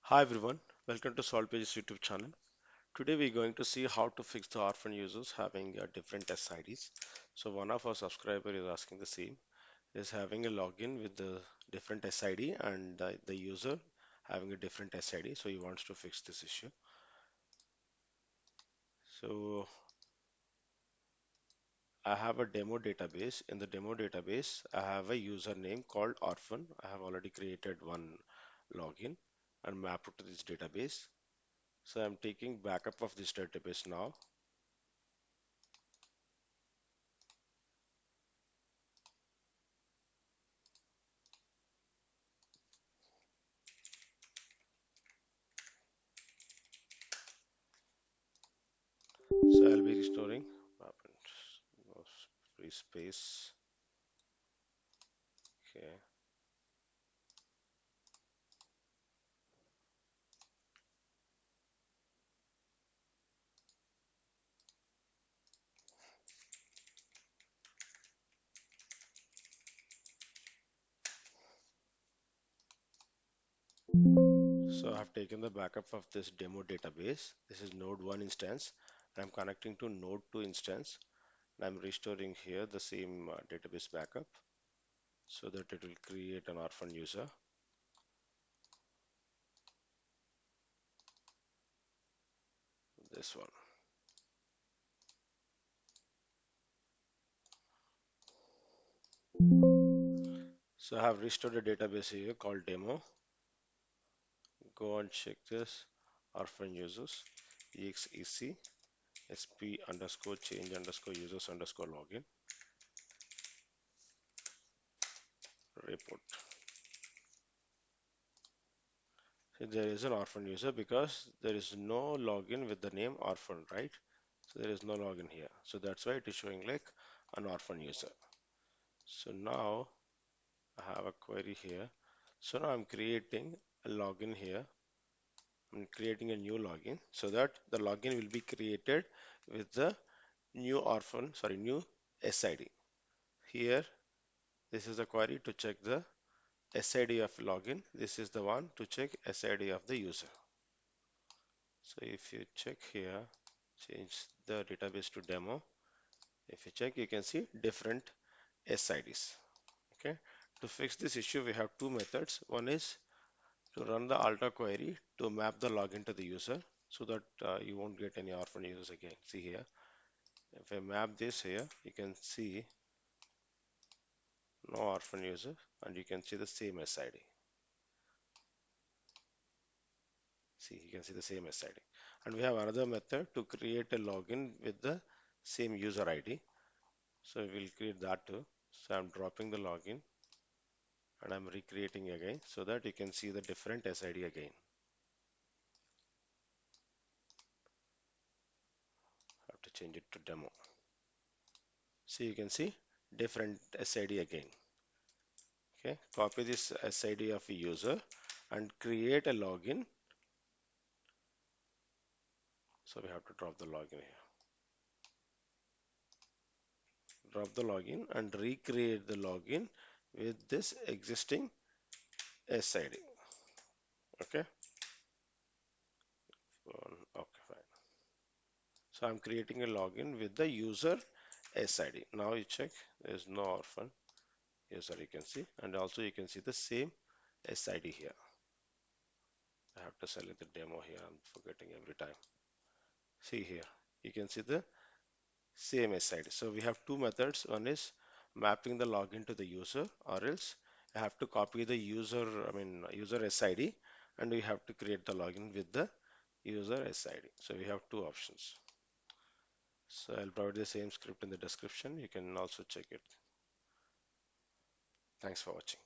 Hi everyone, welcome to Solve Pages YouTube channel. Today we're going to see how to fix the orphan users having different SIDs. So one of our subscriber is asking the same, is having a login with the different SID and the user having a different SID. So he wants to fix this issue. So I have a demo database. In the demo database, I have a username called Orphan. I have already created one login and mapped it to this database. So I'm taking backup of this database now. So I'll be restoring free space. Okay. So I have taken the backup of this demo database. This is node 1 instance. I'm connecting to node 2 instance. I'm restoring here the same database backup so that it will create an orphan user. This one. So I have restored a database here called demo. Go and check this orphan users exec sp underscore change underscore users underscore login report. So there is an orphan user because there is no login with the name orphan, right? So there is no login here. So that's why it is showing like an orphan user. So now I have a query here. So now I'm creating a login here. I'm creating a new login so that the login will be created with the new orphan, sorry, new SID. Here, this is the query to check the SID of login. This is the one to check SID of the user. So if you check here, change the database to demo. If you check, you can see different SIDs. Okay. To fix this issue, we have two methods. One is to run the alter query to map the login to the user so that you won't get any orphan users again. See here, if I map this here, you can see no orphan user and you can see the same SID. See, you can see the same SID. And we have another method to create a login with the same user ID. So we'll create that too. So I'm dropping the login and I'm recreating again so that you can see the different SID again. I have to change it to demo. So you can see different SID again. Okay, copy this SID of a user and create a login. So we have to drop the login here. Drop the login and recreate the login with this existing SID. Okay. Okay, fine. So I'm creating a login with the user SID. Now you check, there is no orphan user you can see, and also you can see the same SID here. I have to select the demo here. I'm forgetting every time. See here, you can see the same SID. So we have two methods. One is mapping the login to the user, or else I have to copy the user, user SID, and we have to create the login with the user SID. So we have two options. So I'll provide the same script in the description. You can also check it. Thanks for watching.